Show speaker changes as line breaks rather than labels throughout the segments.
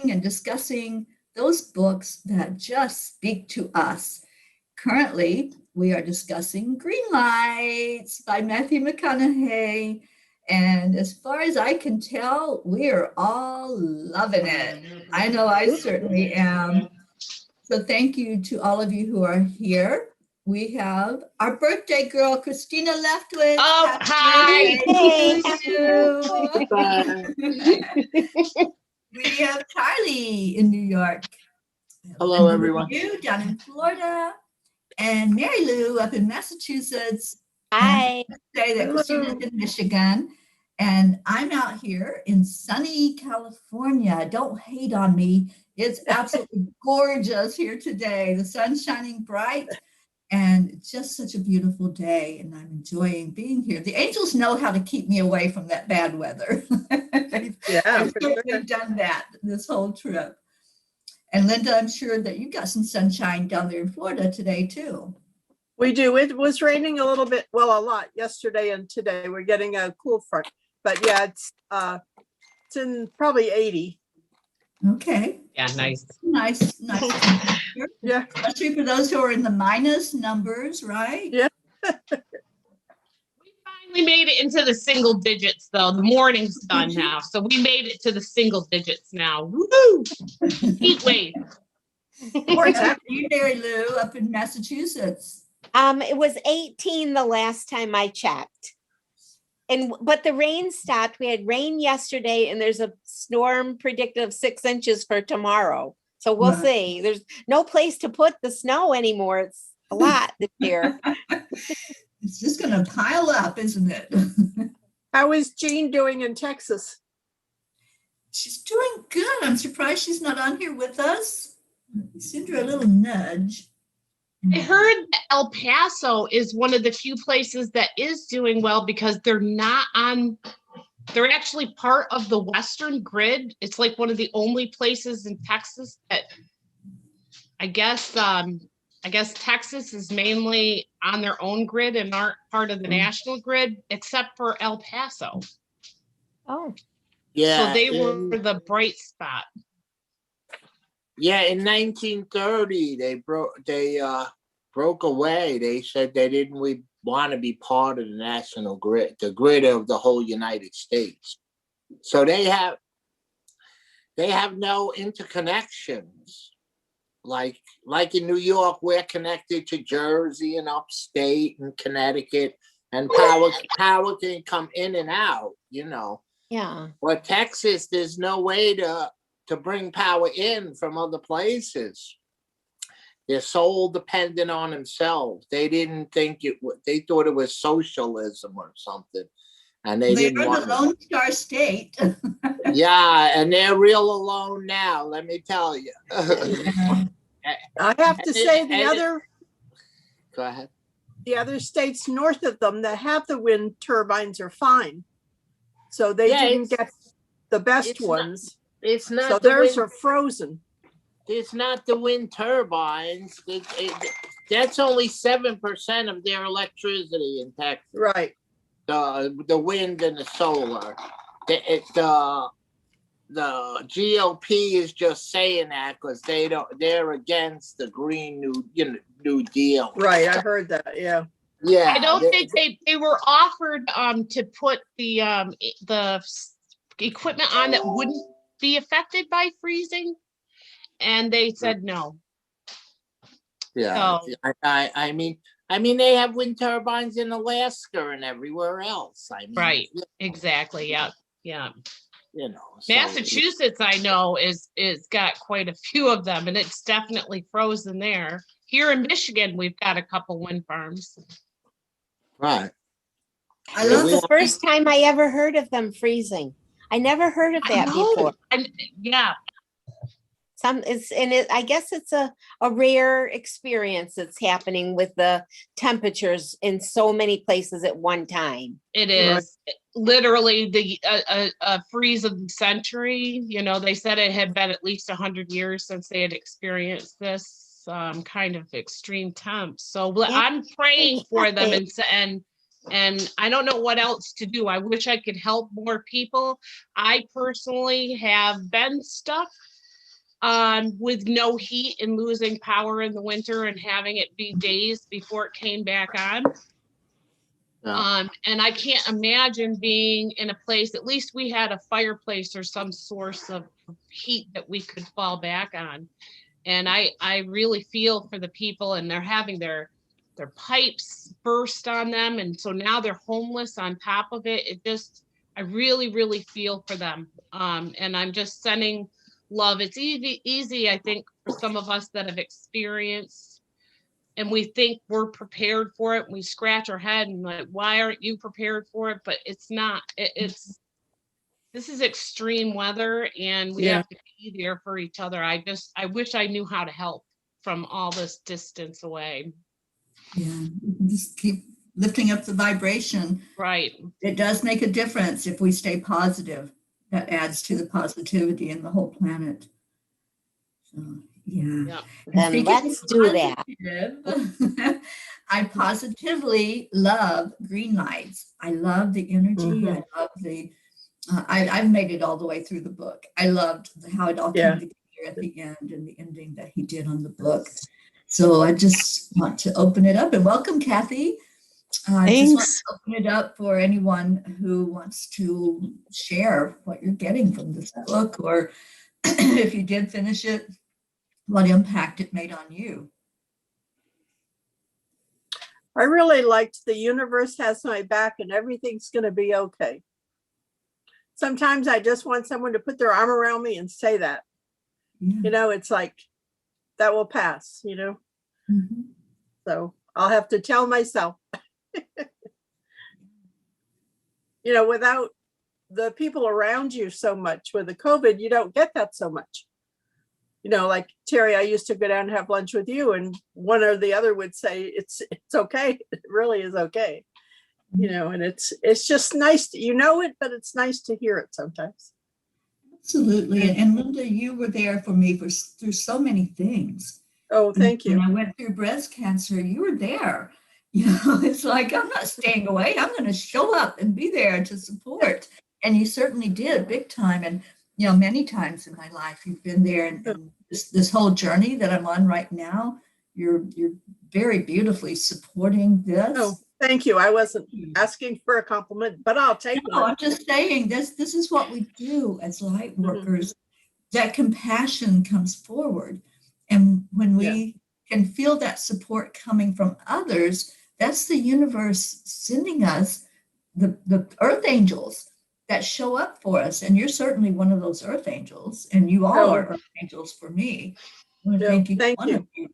and discussing those books that just speak to us. Currently, we are discussing Green Lights by Matthew McConaughey. And as far as I can tell, we are all loving it. I know I certainly am. So thank you to all of you who are here. We have our birthday girl, Christina Leftwich.
Oh, hi.
Birthday
Bye.
to you. We have Charlie in New York.
Hello, everyone.
You down in Florida. And Mary Lou up in Massachusetts.
Hi.
Say that Christina's in Michigan. And I'm out here in sunny California. Don't hate on me. It's absolutely gorgeous here today. The sun's shining bright and it's just such a beautiful day. And I'm enjoying being here. The angels know how to keep me away from that bad weather. they've certainly done that this whole trip. And Linda, I'm sure that you got some sunshine down there in Florida today too.
We do. It was raining a little bit, well, a lot yesterday and today. We're getting a cool front, but yeah, it's in probably 80.
Okay.
Yeah, nice.
Nice.
Yeah.
Especially for those who are in the minus numbers, right?
Yeah.
We finally made it into the single digits, though. The morning's done now, so we made it to the single digits now. Woo! Heat wave.
Where's you, Mary Lou, up in Massachusetts?
It was 18 the last time I checked. But the rain stopped. We had rain yesterday and there's a storm predicted of 6 inches for tomorrow. So we'll see. There's no place to put the snow anymore. It's a lot this year.
It's just going to pile up, isn't it?
How is Jean doing in Texas?
She's doing good. I'm surprised she's not on here with us. Send her a little nudge.
I heard that El Paso is one of the few places that is doing well because they're actually part of the Western grid. It's like one of the only places in Texas that I guess Texas is mainly on their own grid and aren't part of the national grid, except for El Paso.
Oh.
Yeah.
So they were the bright spot.
Yeah, in 1930, they broke away. They said they didn't want to be part of the national grid, the grid of the whole United States. So they have no interconnections. Like in New York, we're connected to Jersey and upstate and Connecticut, and power can come in and out, you know.
Yeah.
But Texas, there's no way to bring power in from other places. They're so dependent on themselves. They didn't think they thought it was socialism or something. And they didn't want
the Lone Star State.
Yeah, and they're real alone now, let me tell you.
I have to say
Go ahead.
The other states north of them that have the wind turbines are fine. So they didn't get the best ones.
It's not.
So theirs are frozen.
It's not the wind turbines. That's only 7% of their electricity in Texas.
Right.
The wind and the solar. The GOP is just saying that because they're against the Green New Deal.
Right, I heard that. Yeah.
Yeah.
I don't think they were offered to put the equipment on that wouldn't be affected by freezing, and they said no.
Yeah. So, I mean they have wind turbines in Alaska and everywhere else. I mean,
right. Exactly. Yeah. Yeah.
You know,
Massachusetts, I know, is got quite a few of them, and it's definitely frozen there. Here in Michigan, we've got a couple wind farms.
Right.
This is the first time I ever heard of them freezing. I never heard of that before.
Yeah.
I guess it's a rare experience that's happening with the temperatures in so many places at one time.
It is literally the freeze of the century. You know, they said it had been at least 100 years since they had experienced this kind of extreme temps. So I'm praying for them and I don't know what else to do. I wish I could help more people. I personally have been stuck with no heat and losing power in the winter and having it be days before it came back on.
Yeah.
And I can't imagine being in a place, at least we had a fireplace or some source of heat that we could fall back on. And I really feel for the people, and they're having their pipes burst on them. And so now they're homeless on top of it. I really, really feel for them. And I'm just sending love. It's easy, I think, for some of us that have experienced, and we think we're prepared for it. We scratch our head and like, why aren't you prepared for it? But it's not. This is extreme weather, and we
Yeah.
have to be there for each other. I wish I knew how to help from all this distance away.
Yeah, just keep lifting up the vibration.
Right.
It does make a difference if we stay positive. That adds to the positivity in the whole planet. So, yeah.
Yeah.
And
Then
speaking
let's
of
do that.
positive, I positively love green lights. I love the energy. I love the, I've made it all the way through the book. I loved how it all
Yeah.
came together at the end and the ending that he did on the book. So I just want to open it up and welcome Kathy. I just want to open it up for anyone who wants to share what you're getting from this book, or if you did finish it, what impact it made on you.
I really liked the universe has my back and everything's going to be okay. Sometimes I just want someone to put their arm around me and say that.
Yeah.
You know, it's like that will pass, you know.
Mhm.
So I'll have to tell myself, you know, without the people around you so much with the COVID, you don't get that so much. You know, like Terry, I used to go down and have lunch with you, and one or the other would say, it's okay. It really is okay. You know, and it's just nice to, you know it, but it's nice to hear it sometimes.
Absolutely. And Linda, you were there for me through so many things.
Oh, thank you.
When I went through breast cancer, you were there. You know, it's like, I'm not staying away. I'm going to show up and be there to support. And you certainly did, big time. And, you know, many times in my life, you've been there. And this whole journey that I'm on right now, you're very beautifully supporting this.
Oh, thank you. I wasn't asking for a compliment, but I'll take
No,
one.
I'm just saying this is what we do as light workers. That compassion comes forward. And when we can feel that support coming from others, that's the universe sending us the earth angels that show up for us. And you're certainly one of those earth angels, and you all are earth angels for me. I want to thank each one of you.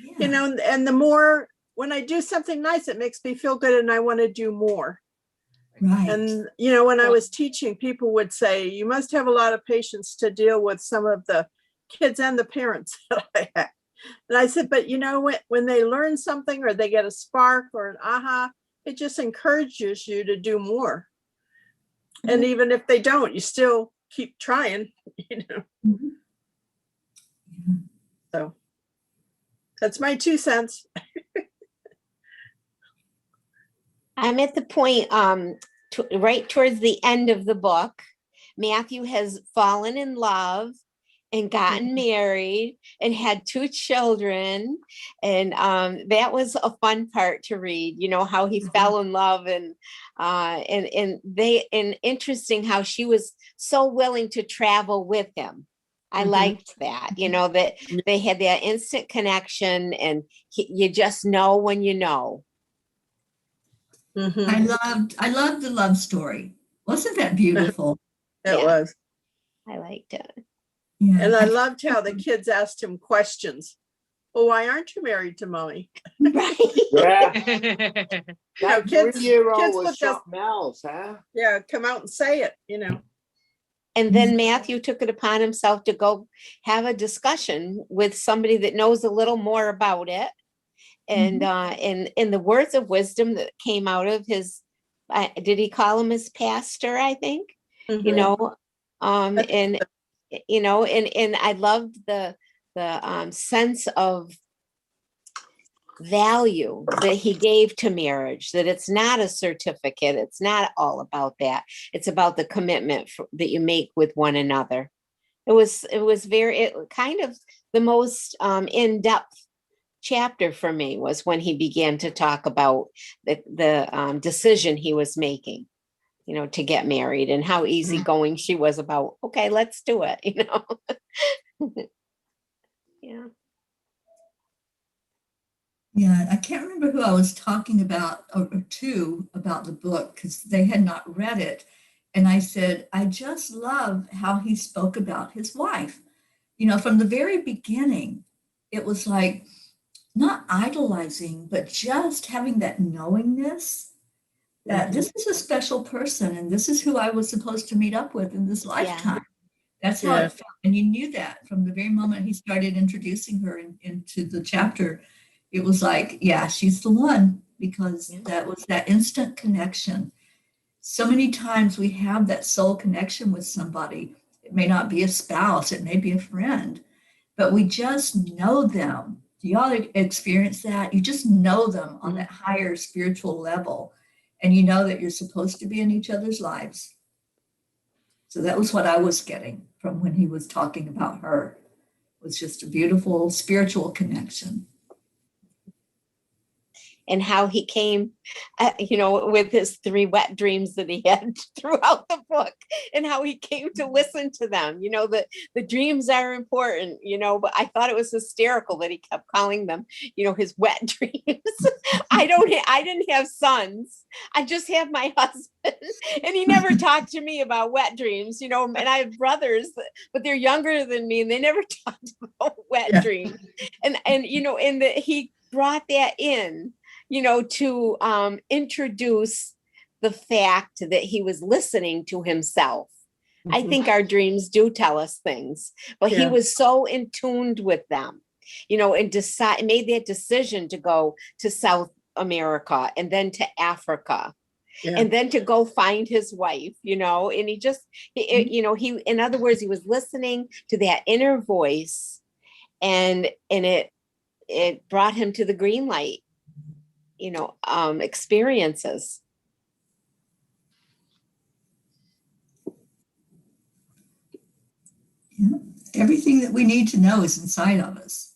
Yeah.
You know, and the more, when I do something nice, it makes me feel good and I want to do more.
Right.
And, you know, when I was teaching, people would say, you must have a lot of patience to deal with some of the kids and the parents that I had. And I said, but you know, when they learn something or they get a spark or an aha, it just encourages you to do more. And even if they don't, you still keep trying, you know.
Mm-hmm.
So that's my 2 cents.
I'm at the point, right towards the end of the book. Matthew has fallen in love and gotten married and had 2 children. And that was a fun part to read, you know, how he fell in love and interesting how she was so willing to travel with him. I liked that, you know, that they had that instant connection, and you just know when you know.
I loved the love story. Wasn't that beautiful?
It was.
I liked it.
Yeah.
And I loved how the kids asked him questions. Well, why aren't you married to mommy?
Right.
Yeah.
You know,
That
kids
3-year-old
would
was
just,
something else, huh?
yeah, come out and say it, you know.
And then Matthew took it upon himself to go have a discussion with somebody that knows a little more about it. And in the words of wisdom that came out of his, did he call him his pastor, I think? You know, and you know, and I loved the sense of value that he gave to marriage, that it's not a certificate. It's not all about that. It's about the commitment that you make with one another. It was very, it kind of the most in-depth chapter for me was when he began to talk about the decision he was making, you know, to get married and how easygoing she was about, okay, let's do it, you know. Yeah.
Yeah, I can't remember who I was talking about or to about the book because they had not read it. And I said, I just love how he spoke about his wife. You know, from the very beginning, it was like not idolizing, but just having that knowingness that this is a special person and this is who I was supposed to meet up with in this lifetime. That's how
Yeah.
it felt. And you knew that from the very moment he started introducing her into the chapter. It was like, yeah, she's the one because that was that instant connection. So many times we have that soul connection with somebody. It may not be a spouse, it may be a friend, but we just know them. Do y'all experience that? You just know them on that higher spiritual level, and you know that you're supposed to be in each other's lives. So that was what I was getting from when he was talking about her. It was just a beautiful spiritual connection.
And how he came, you know, with his 3 wet dreams that he had throughout the book, and how he came to listen to them. You know, the dreams are important, you know, but I thought it was hysterical that he kept calling them, you know, his wet dreams. I didn't have sons. I just have my husband, and he never talked to me about wet dreams, you know, and I have brothers, but they're younger than me, and they never talked about wet dreams. And, you know, he brought that in, you know, to introduce the fact that he was listening to himself. I think our dreams do tell us things, but he was so in tuned with them, you know, and made that decision to go to South America and then to Africa. And then to go find his wife, you know, and you know, in other words, he was listening to that inner voice, and it brought him to the green light, you know, experiences.
Yeah. Everything that we need to know is inside of us.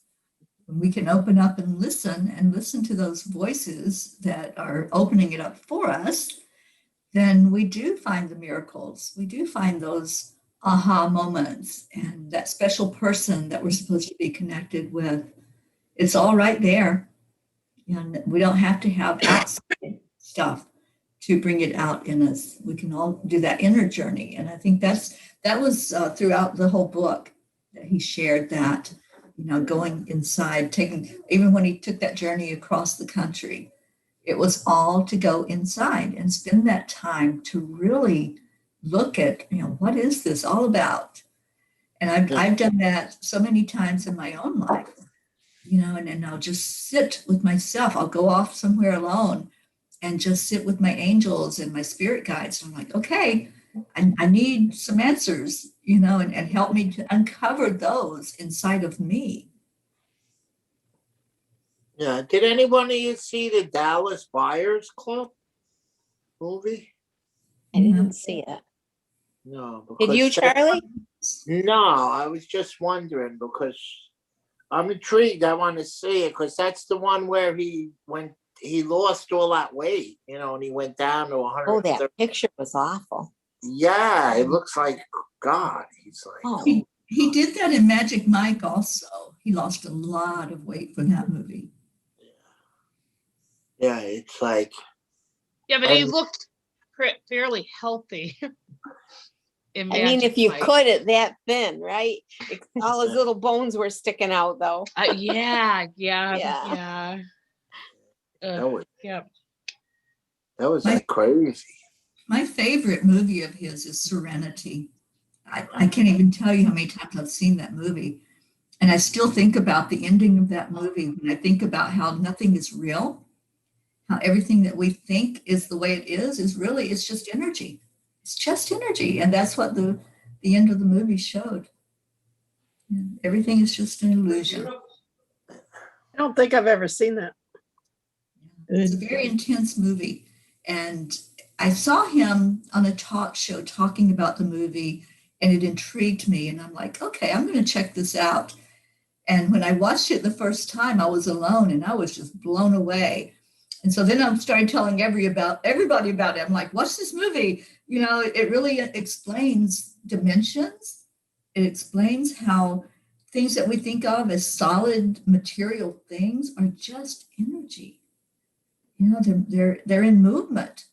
When we can open up and listen to those voices that are opening it up for us, then we do find the miracles. We do find those aha moments and that special person that we're supposed to be connected with. It's all right there. And we don't have to have outside stuff to bring it out in us. We can all do that inner journey. And I think that was throughout the whole book that he shared that, you know, going inside, even when he took that journey across the country, it was all to go inside and spend that time to really look at, you know, what is this all about? And I've done that so many times in my own life, you know, and I'll just sit with myself. I'll go off somewhere alone and just sit with my angels and my spirit guides. And I'm like, okay, I need some answers, you know, and help me to uncover those inside of me.
Yeah. Did anyone of you see the Dallas Buyers Club movie?
I didn't see it.
No.
Did you, Charlie?
No, I was just wondering because I'm intrigued. I want to see it because that's the one where when he lost all that weight, you know, and he went down to 100.
Oh, that picture was awful.
Yeah, it looks like God. He's like,
Oh.
He did that in Magic Mike also. He lost a lot of weight for that movie.
yeah, it's like,
Yeah, but he looked fairly healthy.
I mean, if you could at that thin, right? All his little bones were sticking out though.
Yeah.
that was
Yeah.
like crazy.
My favorite movie of his is Serenity. I can't even tell you how many times I've seen that movie. And I still think about the ending of that movie when I think about how nothing is real, how everything that we think is the way it is really, it's just energy. It's just energy. And that's what the end of the movie showed. Everything is just an illusion.
I don't think I've ever seen that.
It's a very intense movie. And I saw him on a talk show talking about the movie. and it intrigued me. And I'm like, okay, I'm going to check this out. And when I watched it the first time, I was alone and I was just blown away. And so then I started telling everybody about it. I'm like, watch this movie. You know, it really explains dimensions. It explains how things that we think of as solid material things are just energy. You know, they're in movement.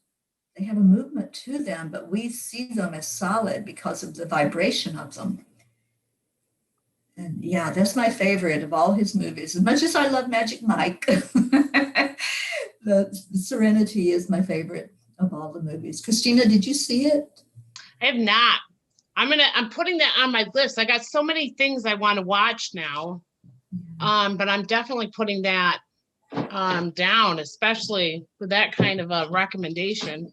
They have a movement to them, but we see them as solid because of the vibration of them. And yeah, that's my favorite of all his movies. As much as I love Magic Mike, the Serenity is my favorite of all the movies. Christina, did you see it?
I have not. I'm putting that on my list. I got so many things I want to watch now. But I'm definitely putting that down, especially with that kind of a recommendation.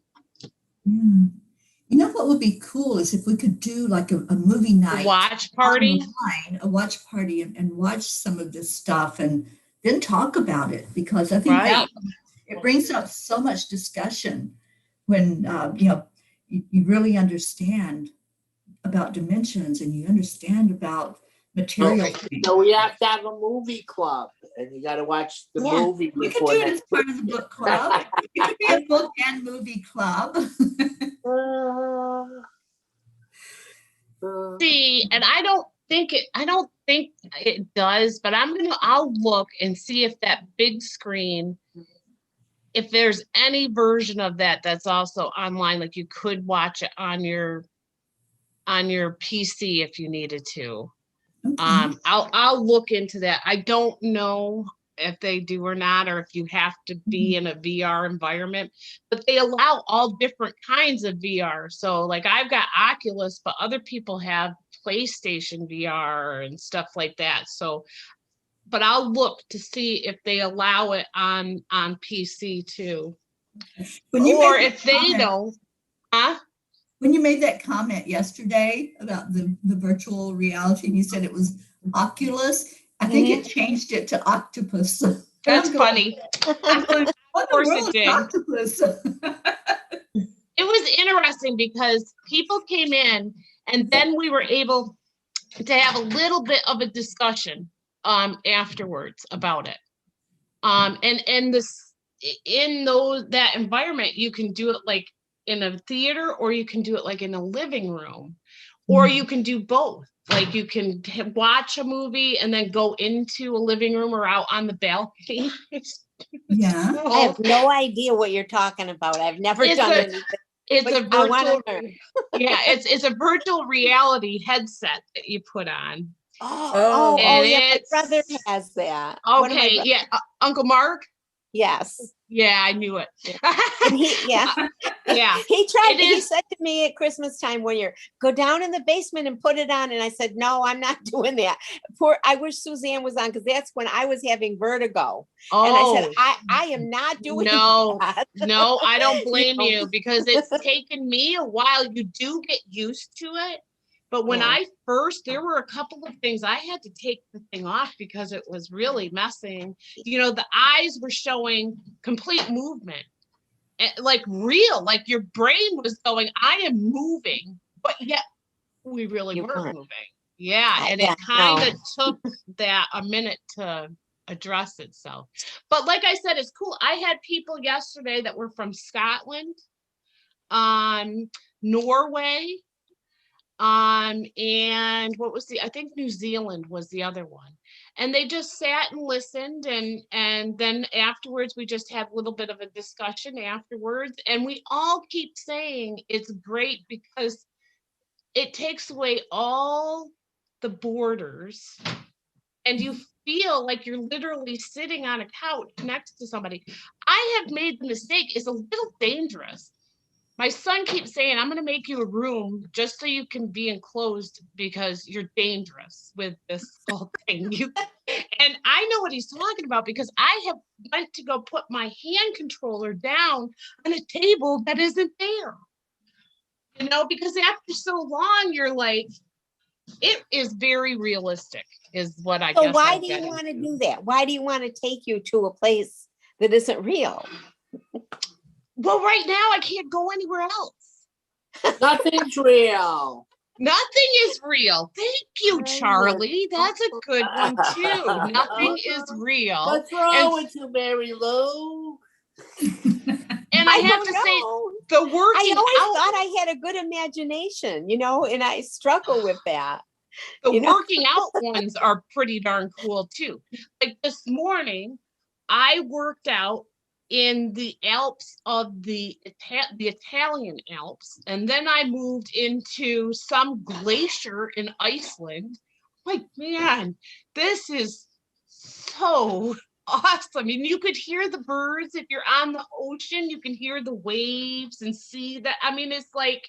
Yeah. You know what would be cool is if we could do like a movie night.
Watch party.
Online, a watch party and watch some of this stuff and then talk about it, because I think that it brings up so much discussion when you really understand about dimensions and you understand about material.
Okay. So we have to have a movie club, and you got to watch the movie.
We could do it as part of the book club. It could be a book and movie club.
See, and I don't think it does, but I'll look and see if that big screen, if there's any version of that that's also online, like you could watch it on your PC if you needed to.
Okay.
I'll look into that. I don't know if they do or not, or if you have to be in a VR environment, but they allow all different kinds of VR. So like I've got Oculus, but other people have PlayStation VR and stuff like that. So, but I'll look to see if they allow it on PC too. Or if they don't,
When you made that comment yesterday about the virtual reality, and you said it was Oculus, I think it changed it to Octopus.
That's funny.
I'm going, what
Of course
the world
it did.
is Octopus?
It was interesting because people came in and then we were able to have a little bit of a discussion afterwards about it. And this in that environment, you can do it like in a theater, or you can do it like in a living room, or you can do both. Like you can watch a movie and then go into a living room or out on the balcony.
Yeah.
I have no idea what you're talking about. I've never done anything.
It's
but
a
I wanna
virtual,
learn.
yeah, it's a virtual reality headset that you put on.
Oh,
And
yeah, my
it's-
brother has that. One of my
Okay,
bro-
yeah, Uncle Mark.
Yes.
Yeah, I knew it.
And he
Yeah.
He said to me at Christmas time one year, go down in the basement and put it on. And I said, no, I'm not doing that. I wish Suzanne was on, because that's when I was having vertigo.
Oh,
And I said, I am not doing
no,
that.
no, I don't blame
know.
you, because it's taken me a while. You do get used to it. But when
Yeah.
there were a couple of things I had to take the thing off because it was really messing. The eyes were showing complete movement, like real, like your brain was going, I am moving, but yet we really
You
weren't
weren't.
moving. Yeah, and
Yeah,
it kind of took that a minute to address itself. But like I said, it's cool. I had people yesterday that were from Scotland, Norway, and what was I think New Zealand was the other one. And they just sat and listened, and then afterwards we just had a little bit of a discussion afterwards, and we all keep saying it's great because it takes away all the borders and you feel like you're literally sitting on a couch next to somebody. I have made the mistake, it's a little dangerous. My son keeps saying, I'm going to make you a room just so you can be enclosed because you're dangerous with this whole thing. And I know what he's talking about, because I have went to go put my hand controller down on a table that isn't there. Because after so long, you're like, it is very realistic is what I guess.
So why
I'm
do you
getting
want to
to.
do that? Why do you want to take you to a place that isn't real?
Well, right now I can't go anywhere else.
Nothing's real.
Nothing is real. Thank you,
I know.
Charlie. That's a good one too. Nothing is real.
What's wrong with you, Mary Lou?
And I have
don't
to say,
know.
the
I
working
always
out,
thought I had a good imagination, and I struggle with that.
the
you know?
working out ones are pretty darn cool too. Like this morning, I worked out in the Alps of the Italian Alps, and then I moved into some glacier in Iceland. Like, man, this is so awesome. And you could hear the birds if you're on the ocean, you can hear the waves and see that. I mean, it's like,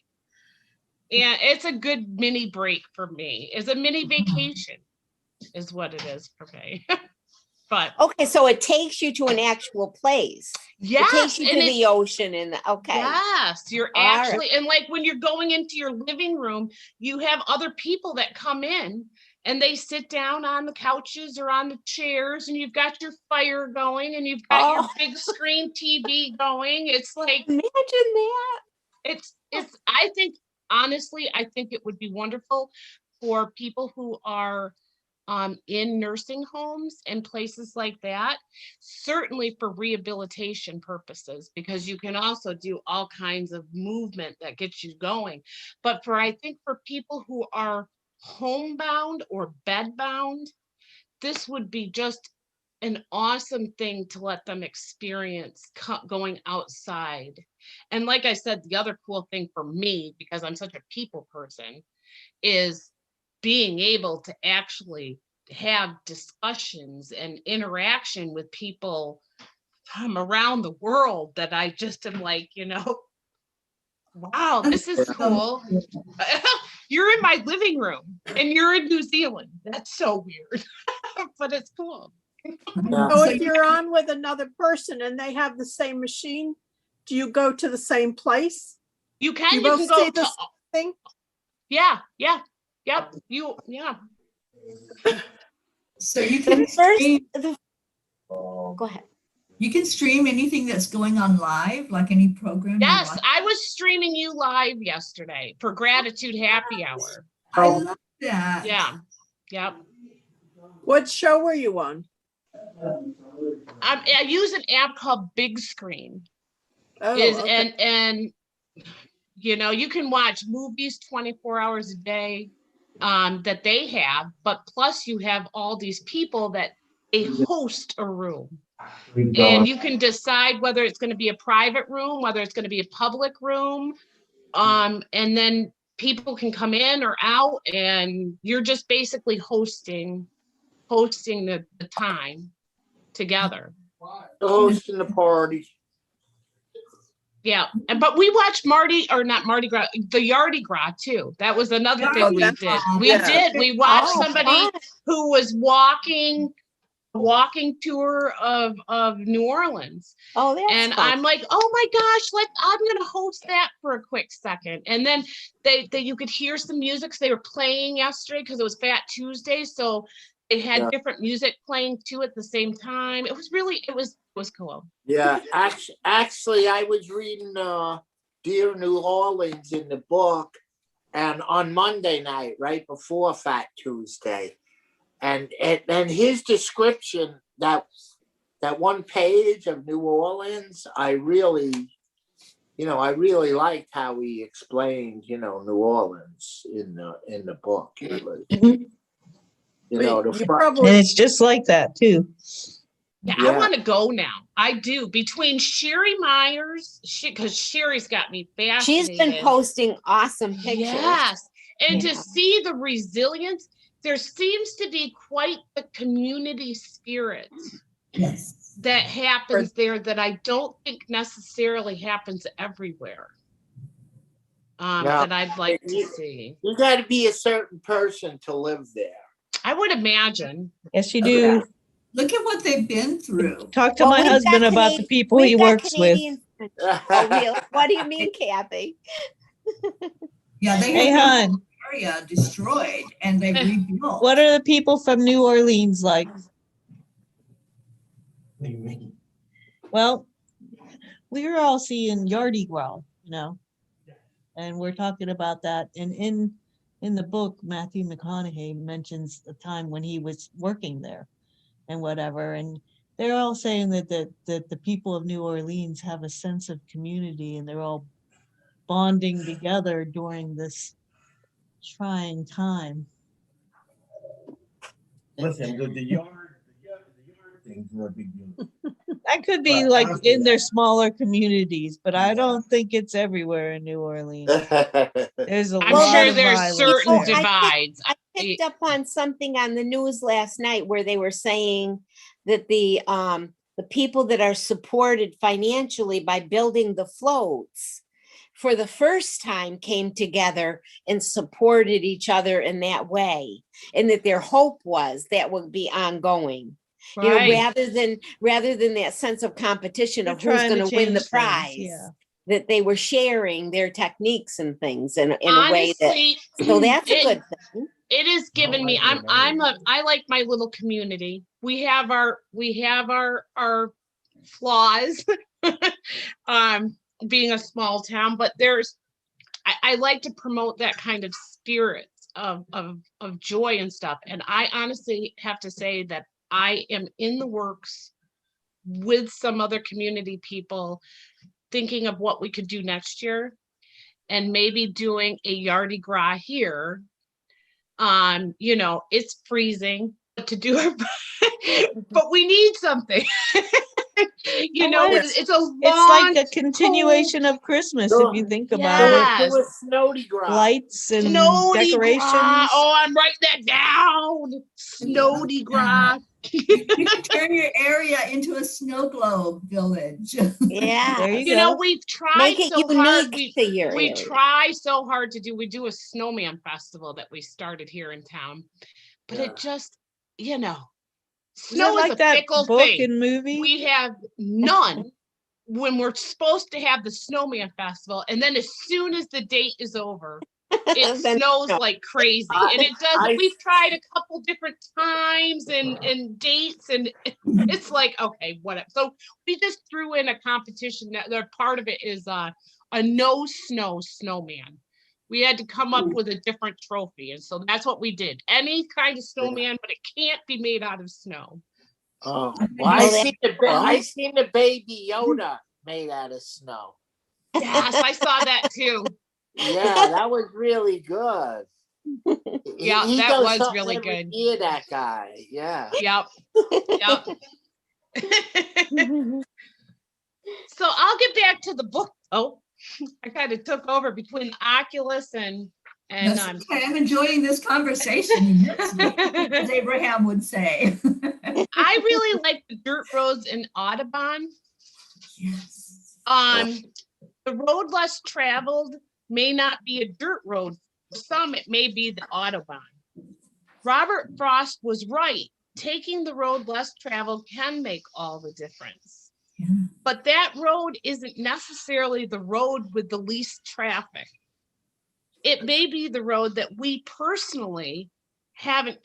yeah, it's a good mini break for me. It's a mini vacation, is what it is for me. But
Okay, so it takes you to an actual place. It
yes,
takes you
and
to
it,
the ocean okay.
yes, you're
All right.
actually, and like when you're going into your living room, you have other people that come in and they sit down on the couches or on the chairs, and you've got your fire going and you've got your
Oh.
big screen TV going. It's like,
Imagine that.
it's, I think, honestly, I think it would be wonderful for people who are in nursing homes and places like that, certainly for rehabilitation purposes, because you can also do all kinds of movement that gets you going. But I think for people who are homebound or bedbound, this would be just an awesome thing to let them experience going outside. And like I said, the other cool thing for me, because I'm such a people person, is being able to actually have discussions and interaction with people from around the world that I just am like, wow, this is cool. You're in my living room and you're in New Zealand. That's so weird, but it's cool.
So if you're on with another person and they have the same machine, do you go to the same place?
You can,
You
you
both
can go
see the
to,
thing?
yeah, yeah, yep,
So you can
The first,
stream,
go ahead.
you can stream anything that's going on live, like any program. you
Yes,
watch.
I was streaming you live yesterday for Gratitude Happy Hour.
I love that.
Yeah, yep.
What show were you on?
I use an app called Big Screen.
Oh, okay.
And you can watch movies 24 hours a day that they have, but plus you have all these people that they host a room. And you can decide whether it's going to be a private room, whether it's going to be a public room. And then people can come in or out, and you're just basically hosting the time together.
Hosting the party.
Yeah, but we watched the Yardy Gras too. That was another thing we
Yardy
did.
Gras.
We watched
Oh,
somebody
fun.
who was walking tour of New Orleans.
Oh, that's
And
fun.
I'm like, oh my gosh, I'm gonna host that for a quick second. And then you could hear some music. So they were playing yesterday because it was Fat Tuesday. So they had different music playing too at the same time. It was cool.
Yeah, actually, I was reading Dear New Orleans in the book, and on Monday night, right before Fat Tuesday, and his description, that one page of New Orleans, I really liked how he explained, New Orleans in the book. It was,
You
And it's just like that too.
Yeah,
Yeah.
I want to go now. I do. Between Sherry Myers, because Sherry's got me
She's
fascinated.
been posting awesome pictures.
Yes. And
Yeah.
to see the resilience, there seems to be quite the community spirit
Yes.
that happens there that I don't think necessarily happens everywhere.
No.
That I'd like to see.
You got to be a certain person to live there.
I would imagine.
Yes, you do.
Look at what they've been through.
Talk to
Well,
my
we've
husband
got
about the people he
we've got
works with.
Canadian- Oh, really? What do you mean, Kathy?
Yeah, they
Hey,
have
hon,
the area destroyed and they've rebuilt.
what are the people from New Orleans like? Well, we're all seeing Yardy Gras, and we're talking about that. And in in the book, Matthew McConaughey mentions the time when he was working there and whatever. And they're all saying that the people of New Orleans have a sense of community and they're all bonding together during this trying time.
Listen, the yard things are a big deal.
That could be
But
like
honestly,
in their smaller communities, but I don't think it's everywhere in New Orleans. There's a
I'm
lot
sure
of
there's
violence
certain
there.
divides.
I picked up on something on the news last night where they were saying that the people that are supported financially by building the floats for the first time came together and supported each other in that way. And that their hope was that would be ongoing. You know,
Right.
rather than that sense of competition
They're
of who's
trying to
going to win the
change things,
prize,
yeah.
that they were sharing their techniques and things in a way that,
Honestly,
so that's a
it-
good thing.
it is given me,
like it,
I like my little community. We have our flaws, being a small town, but I like to promote that kind of spirit of joy and stuff. And I honestly have to say that I am in the works with some other community people, thinking of what we could do next year and maybe doing a Yardi Gras here. You know, it's freezing to do it, but we need something. You know,
Well,
it's a long,
It's like a continuation of Christmas if you think about it.
Yeah.
Do a Snowdy Gras.
Lights and
Snowdy
decorations.
Gras. Oh, I'm writing that down. Snowdy Gras.
You can turn your area into a snow globe village.
Yeah.
There you
You know,
go.
we've tried
Make it
so hard.
unique to your
We
area.
try so hard to we do a snowman festival that we started here in town, but
Yeah.
it just, you know,
Is that
snow is
like
a
that
fickle
book
thing.
and movie?
We have none when we're supposed to have the snowman festival, and then as soon as the date is over, it
Then
snows
no.
like crazy. And it does. We've tried a couple different times and dates, and it's like, okay, whatever. So we just threw in a competition that part of it is a no snow snowman. We had to come up with a different trophy, and so that's what we did. Any kind of snowman, but it can't be made out of snow.
Oh, well,
Well,
I seen the baby Yoda made out of snow.
Yes, I saw that too.
Yeah, that was really good.
Yeah,
He
that
does
was
something
really
every
good.
year, that guy. Yeah.
Yep. Yep. So I'll get back to the book. Oh, I kind of took over between Oculus and
That's okay. I'm enjoying this conversation, as Abraham would say.
I really like the dirt roads in Audubon.
Yes.
The road less traveled may not be a dirt road. For some, it may be the Audubon. Robert Frost was right. Taking the road less traveled can make all the difference.
Yeah.
But that road isn't necessarily the road with the least traffic. It may be the road that we personally have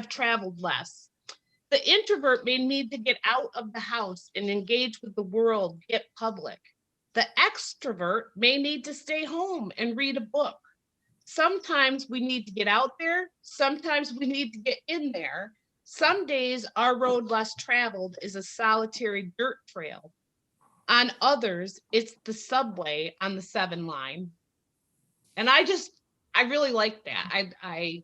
traveled less. The introvert may need to get out of the house and engage with the world, get public. The extrovert may need to stay home and read a book. Sometimes we need to get out there. Sometimes we need to get in there. Some days our road less traveled is a solitary dirt trail. On others, it's the subway on the 7 line. And I really like that.
I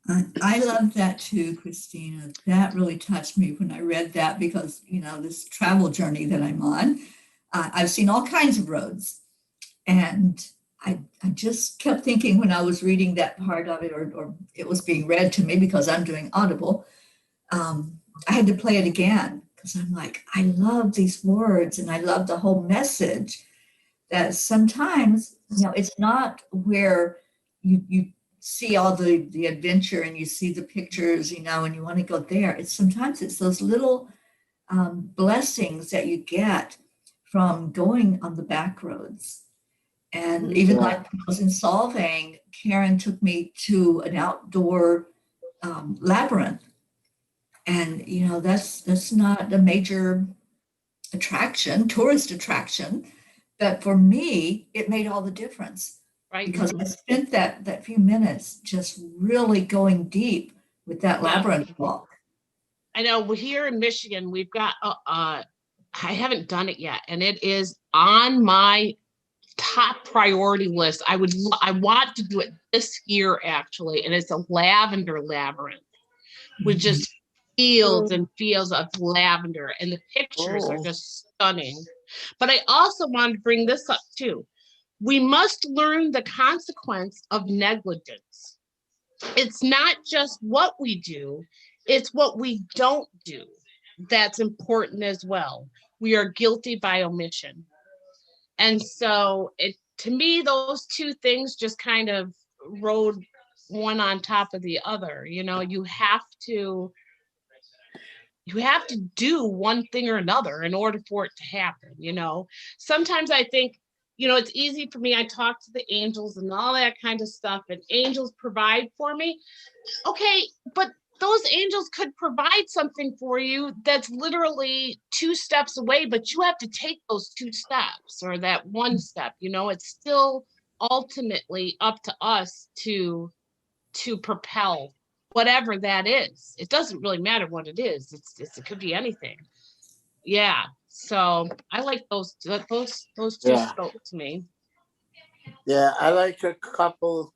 love that too, Christina. That really touched me when I read that because, you know, this travel journey that I'm on, I've seen all kinds of roads. And I just kept thinking when I was reading that part of it, or it was being read to me because I'm doing Audible, I had to play it again because I'm like, I love these words and I love the whole message that sometimes, you know, it's not where you see all the adventure and you see the pictures, you know, and you want to go there. Sometimes it's those little blessings that you get from going on the back roads. And even like when I was in Solvang, Karen took me to an outdoor labyrinth. And, you know, that's not a major attraction, tourist attraction. But for me, it made all the difference
Right.
because I spent that few minutes just really going deep with that
Yeah.
labyrinth book.
I know here in Michigan, we've got, I haven't done it yet, and it is on my top priority list. I want to do it this year, actually, and it's a lavender labyrinth, with just fields and fields of lavender, and the pictures are
Oh.
just stunning. But I also wanted to bring this up too. We must learn the consequence of negligence. It's not just what we do, it's what we don't do that's important as well. We are guilty by omission. And so to me, those two things just kind of rode one on top of the other. You have to do one thing or another in order for it to happen. Sometimes I think, it's easy for me. I talk to the angels and all that kind of stuff, and angels provide for me. Okay, but those angels could provide something for you that's literally 2 steps away, but you have to take those 2 steps or that 1 step. It's still ultimately up to us to propel whatever that is. It doesn't really matter what it is. It could be anything. Yeah. So I like those two
Yeah.
spoke to me.
Yeah, I like a couple.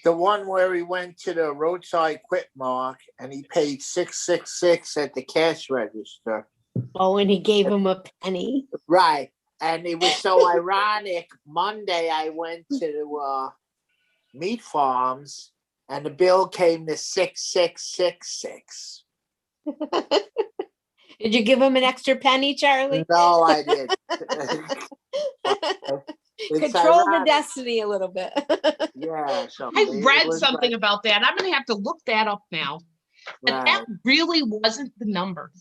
The one where he went to the roadside quit mark and he paid 666 at the cash register.
Oh, and he gave him a penny.
Right. And it was so ironic. Monday I went to Meat Farms and the bill came to 6666.
Did you give him an extra penny, Charlie?
No, I didn't. It's
Control the
ironic.
destiny a little bit.
Yeah. So
I
it
read
was
something about that. I'm going to have to look that up now. But that really wasn't the number.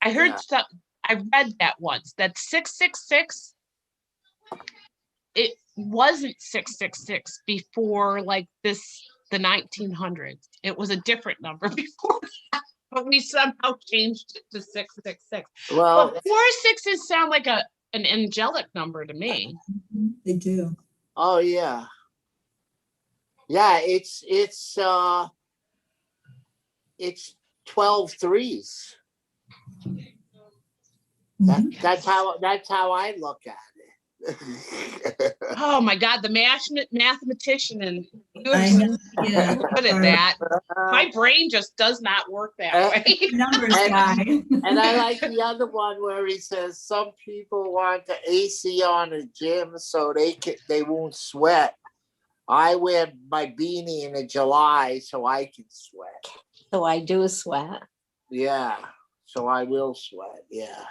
I heard I read that once, that 666, it wasn't 666 before like the 1900s. It was a different number before that, but we somehow changed it to 666.
Well,
But 4 6s sound like an angelic number to me.
They do.
oh yeah. Yeah, it's 12 threes. That's how I look at it.
Oh my God, the mathematician, and
I
you're
know, yeah.
good at that. My brain just does not work that way.
Numbers guy.
And I like the other one where he says some people want the AC on the gym so they won't sweat. I wear my beanie in the July so I can sweat.
So I do sweat.
Yeah, so I will sweat. Yeah.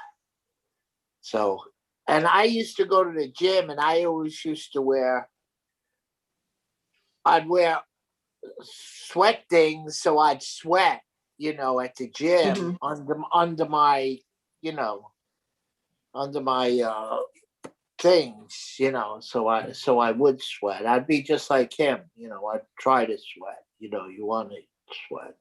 So, and I used to go to the gym and I always used to I'd wear sweat things so I'd sweat, at the gym under my things, so I would sweat. I'd be just like him, I'd try to sweat, you want to sweat.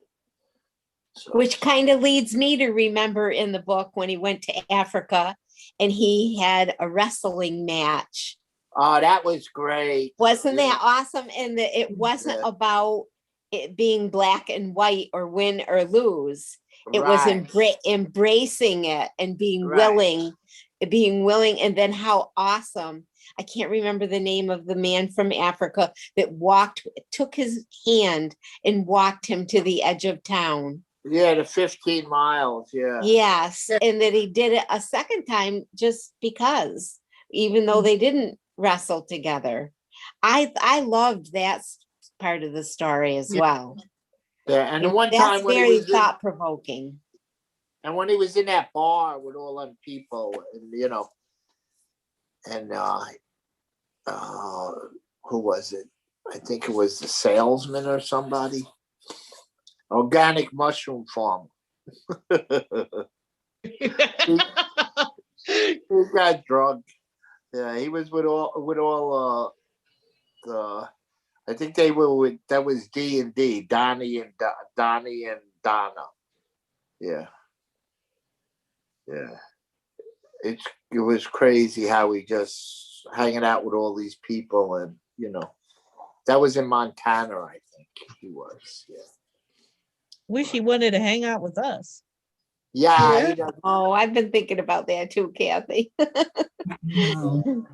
So.
Which kind of leads me to remember in the book when he went to Africa and he had a wrestling match.
Oh, that was great.
Wasn't that awesome? And it wasn't about it being black and white or win or lose. It was embracing it and being willing. And then how awesome. I can't remember the name of the man from Africa that took his hand and walked him to the edge of town.
Yeah, the 15 miles. Yeah.
Yes. And that he did it a second time just because, even though they didn't wrestle together. I loved that part of the story as well.
Yeah. And the one time when
very thought provoking.
And when he was in that bar with all them people, and who was it? I think it was the salesman or somebody. Organic mushroom farm. he got drunk. Yeah, he was with all I think they were with, that was D&D, Donnie and Donna. Yeah. Yeah. It was crazy how he just hanging out with all these people, and you know, that was in Montana, I think he was. Yeah.
Wish he wanted to hang out with us.
Yeah,
Yeah.
he does.
Oh, I've been thinking about that too, Kathy.
No.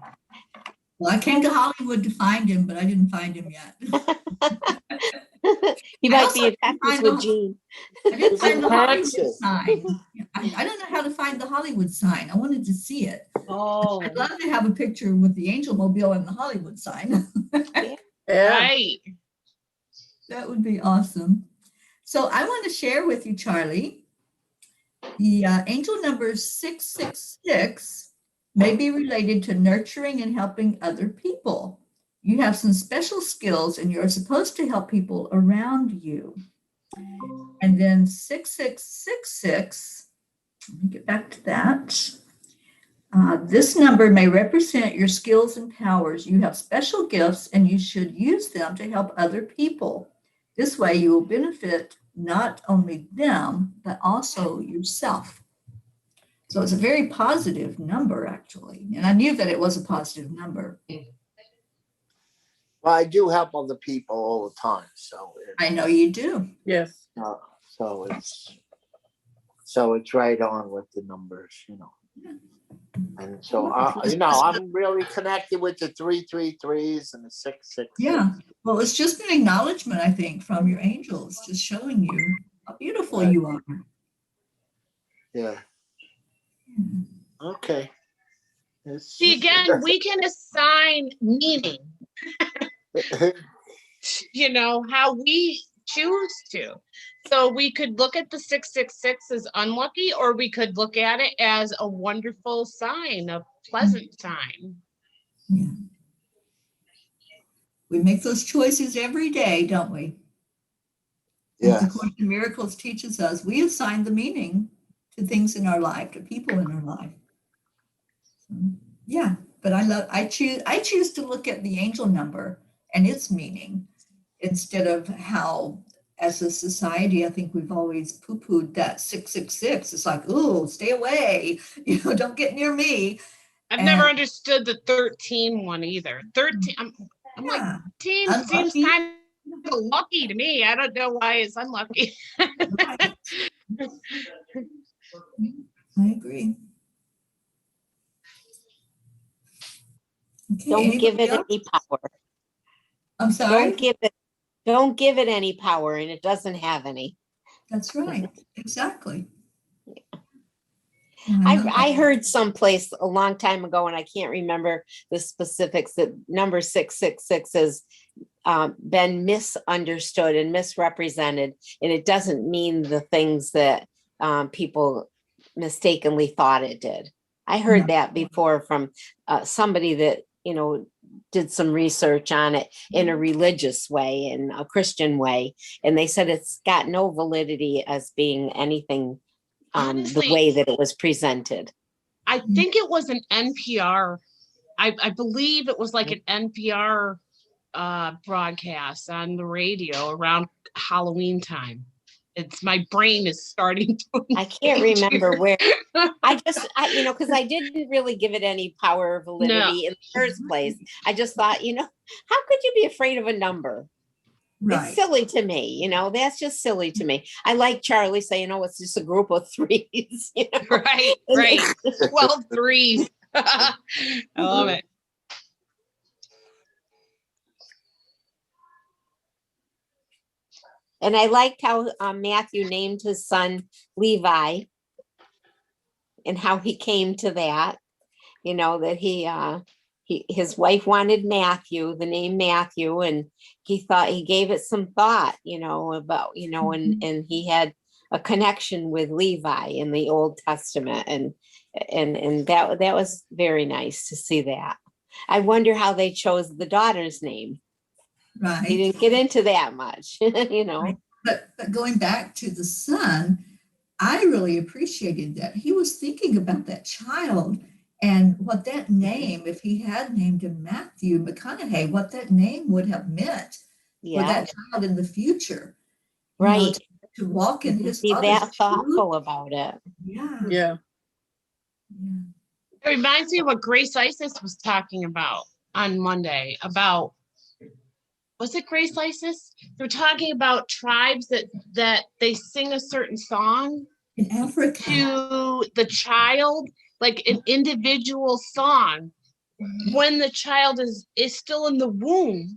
Well, I came to Hollywood to find him, but I didn't find him yet.
He
I
might
also
be in
didn't
Texas
find
with
the-
Gene.
I didn't
It's in
find the Hollywood
Texas.
sign. I don't know how to find the Hollywood sign. I wanted to see it.
Oh.
I'd love to have a picture with the Angel Mobile and the Hollywood sign.
Yeah.
Right.
That would be awesome. So I want to share with you, Charlie, the angel number 666 may be related to nurturing and helping other people. You have some special skills and you're supposed to help people around you. And then 6666, let me get back to that. This number may represent your skills and powers. You have special gifts and you should use them to help other people. This way you will benefit not only them, but also yourself. So it's a very positive number, actually. And I knew that it was a positive number.
Well, I do help other people all the time, so
I know you do.
Yes.
so it's right on with the numbers, you know. And so I'm really connected with the 333s and the 666.
Yeah. Well, it's just an acknowledgement, I think, from your angels, just showing you how beautiful you are.
Yeah. Okay.
See, again, we can assign meaning, you know, how we choose to. So we could look at the 666 as unlucky, or we could look at it as a wonderful sign, a pleasant sign.
Yeah. We make those choices every day, don't we? As
Yeah.
the Course in Miracles teaches us, we assign the meaning to things in our life, to people in our life. So, yeah, but I choose to look at the angel number and its meaning instead of how, as a society, I think we've always poo-pooed that 666. It's like, ooh, stay away, don't get near me.
I've never
And-
understood the 13 one either. 13, I'm like,
Yeah,
13 seems
unlucky.
kind of lucky to me. I don't know why it's unlucky.
right. I agree. Okay,
Don't give
anybody
it
else?
any power.
I'm sorry.
Don't give it any power, and it doesn't have any.
That's right. Exactly.
I heard someplace a long time ago, and I can't remember the specifics, that number 666 has been misunderstood and misrepresented, and it doesn't mean the things that people mistakenly thought it did. I heard that before from somebody that, did some research on it in a religious way, in a Christian way, and they said it's got no validity as being anything the
Honestly,
way that it was presented.
I think it was an NPR. I believe it was like an NPR broadcast on the radio around Halloween time. My brain is starting to.
I can't remember where. Because I didn't really give it any power or validity in the first place. I just thought, how could you be afraid of a number?
Right.
It's silly to me, that's just silly to me. I like Charlie saying, oh, it's just a group of threes.
Right. 12 threes. I love it.
And I liked how Matthew named his son Levi, and how he came to that, that his wife wanted Matthew, the name Matthew, and he thought, he gave it some thought, about, and he had a connection with Levi in the Old Testament. And that was very nice to see that. I wonder how they chose the daughter's name.
Right.
He didn't get into that much,
Right. But going back to the son, I really appreciated that he was thinking about that child and what that name, if he had named him Matthew McConaughey, what that name would have meant for that child in the future.
Right.
To walk in his
Be
father's
that thoughtful about it.
Yeah.
Yeah.
It reminds me of what Grace Isis was talking about on Monday, about was it Grace Isis? They're talking about tribes that they sing a certain song
In Africa.
to the child, like an individual song. When the child is still in the womb,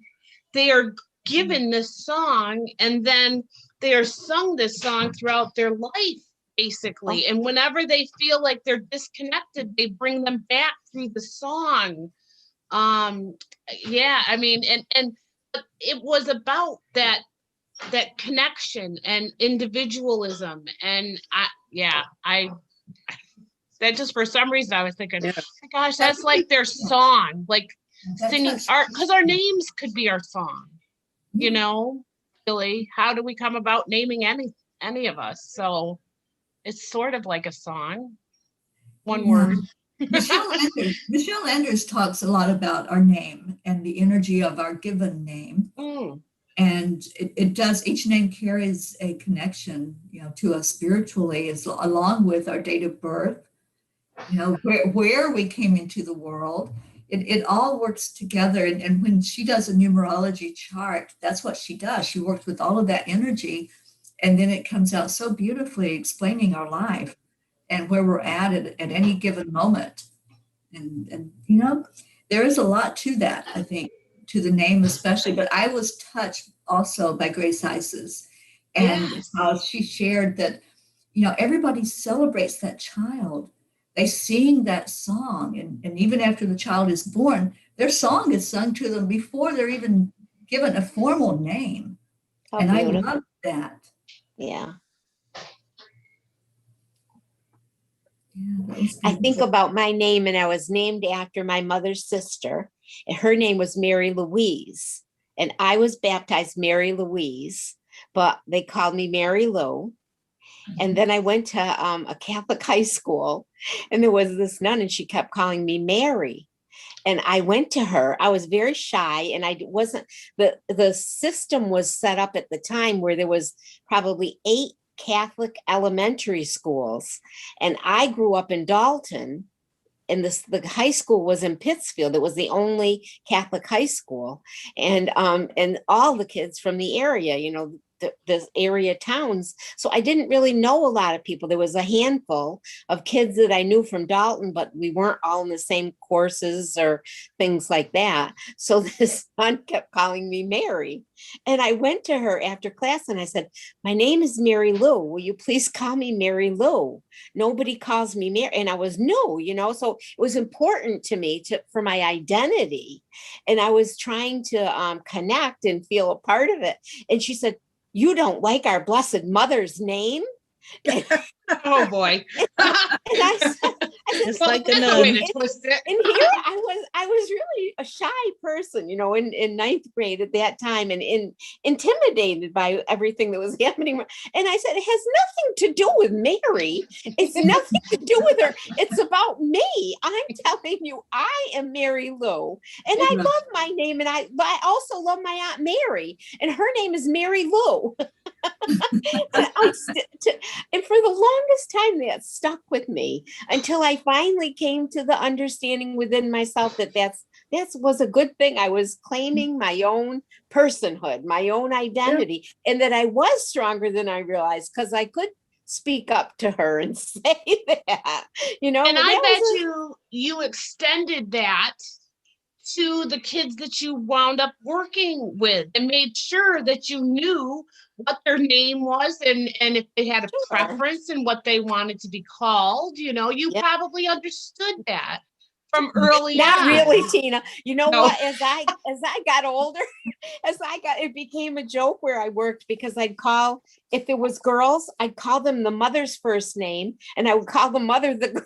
they are given this song, and then they are sung this song throughout their life, basically. And whenever they feel like they're disconnected, they bring them back through the song. Yeah, I mean, and it was about that connection and individualism. And I that just for some reason I was thinking,
Yeah.
oh my gosh, that's like their song, like
That
singing
touched
art,
me.
because our names could be our song, you know, really. How do we come about naming any of us? So it's sort of like a song, one
Yeah.
word.
Michelle Anders talks a lot about our name and the energy of our given name.
Mm,
And it does, each name carries a connection, to us spiritually, along with our date of birth, where we came into the world. It all works together. And when she does a numerology chart, that's what she does. She works with all of that energy, and then it comes out so beautifully explaining our life and where we're at any given moment. And there is a lot to that, I think, to the name especially. But I was touched also by Grace Isis and
yes.
how she shared that, everybody celebrates that child. They sing that song. And even after the child is born, their song is sung to them before they're even given a formal name.
How
And I
beautiful.
love that.
Yeah.
Yeah, that was
I think
beautiful.
about my name, and I was named after my mother's sister, and her name was Mary Louise. And I was baptized Mary Louise, but they called me Mary Lou. And then I went to a Catholic high school, and there was this nun, and she kept calling me Mary. And I went to her. I was very shy, and I wasn't, the system was set up at the time where there was probably 8 Catholic elementary schools. And I grew up in Dalton, and the high school was in Pittsfield. It was the only Catholic high school. And all the kids from the area, the area towns. So I didn't really know a lot of people. There was a handful of kids that I knew from Dalton, but we weren't all in the same courses or things like that. So this son kept calling me Mary. And I went to her after class and I said, my name is Mary Lou. Will you please call me Mary Lou? Nobody calls me Mary. And I was new, so it was important to me for my identity. And I was trying to connect and feel a part of it. And she said, you don't like our Blessed Mother's name?
Oh boy.
And I said,
Just
Well,
like a
that's a way
nun.
to twist it.
and here I was really a shy person, in 9th grade at that time, and intimidated by everything that was happening. And I said, it has nothing to do with Mary. It's nothing to do with her. It's about me. I'm telling you, I am Mary Lou, and I love my name, and I also love my Aunt Mary, and her name is Mary Lou. And for the longest time, that stuck with me until I finally came to the understanding within myself that that was a good thing. I was claiming my own personhood, my own identity, and that I was stronger than I realized, because I could speak up to her and say that,
And I bet you extended that to the kids that you wound up working with, and made sure that you knew what their name was, and if they had a preference and what they wanted to be called. You probably understood that from early
Not
on.
really, Tina. You know
No.
what? As I got older, it became a joke where I worked, because I'd call, if it was girls, I'd call them the mother's first name, and I would call the mother the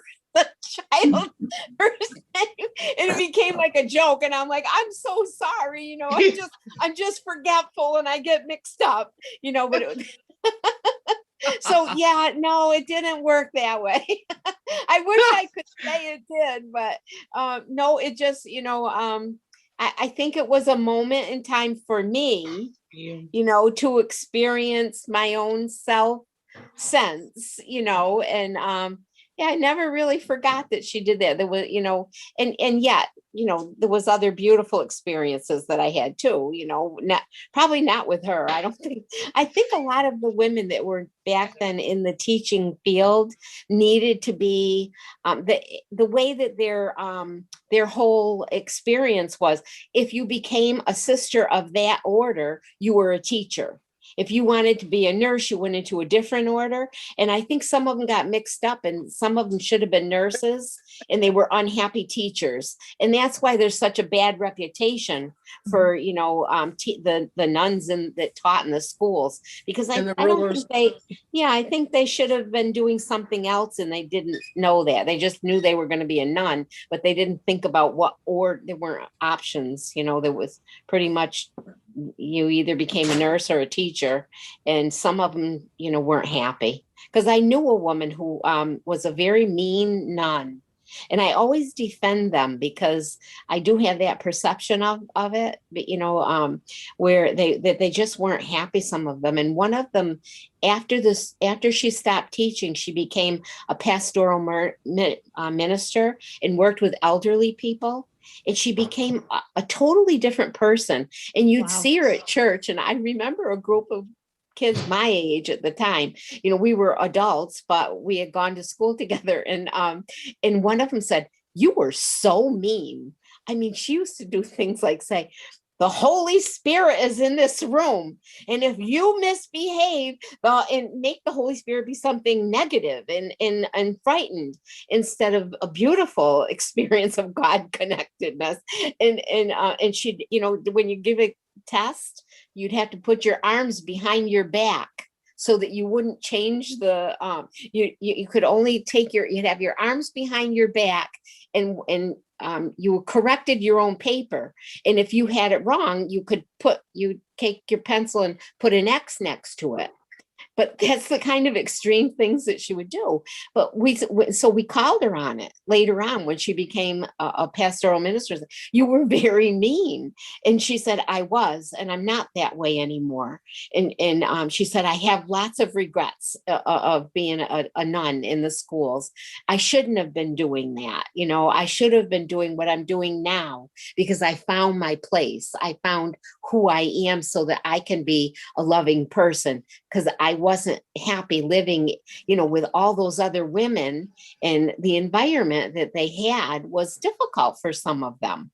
child first name, and it became like a joke. And I'm like, I'm so sorry, I'm just forgetful, and I get mixed up, but so yeah, no, it didn't work that way. I wish I could say it did, but no, it just, I think it was a moment in time for me, to experience my own self sense, and Yeah, I never really forgot that she did that. There was, and yet, there was other beautiful experiences that I had too, probably not with her. I think a lot of the women that were back then in the teaching field needed to be, the way that their whole experience was, if you became a sister of that order, you were a teacher. If you wanted to be a nurse, you went into a different order. And I think some of them got mixed up, and some of them should have been nurses and they were unhappy teachers. And that's why there's such a bad reputation for, the nuns that taught in the schools, because I
And the
don't
rulers.
think I think they should have been doing something else, and they didn't know that. They just knew they were going to be a nun, but they didn't think about there weren't options. There was pretty much, you either became a nurse or a teacher, and some of them, weren't happy. Because I knew a woman who was a very mean nun, and I always defend them because I do have that perception of it, but where they just weren't happy, some of them. And one of them, after she stopped teaching, she became a pastoral minister and worked with elderly people. And she became a totally different person. And you'd
Wow.
see her at church. And I remember a group of kids my age at the time, we were adults, but we had gone to school together. And one of them said, "You were so mean." I mean, she used to do things like say, "The Holy Spirit is in this room. And if you misbehave, and make the Holy Spirit be something negative and frightened, instead of a beautiful experience of God connectedness." And she'd, when you give a test, you'd have to put your arms behind your back so that you wouldn't change the, you could only you'd have your arms behind your back, and you corrected your own paper. And if you had it wrong, you take your pencil and put an X next to it. But that's the kind of extreme things that she would do. But we called her on it later on when she became a pastoral minister. "You were very mean." And she said, "I was, and I'm not that way anymore." And she said, "I have lots of regrets of being a nun in the schools. I shouldn't have been doing that. I should have been doing what I'm doing now, because I found my place. I found who I am so that I can be a loving person, because I wasn't happy living, with all those other women, and the environment that they had was difficult for some of them."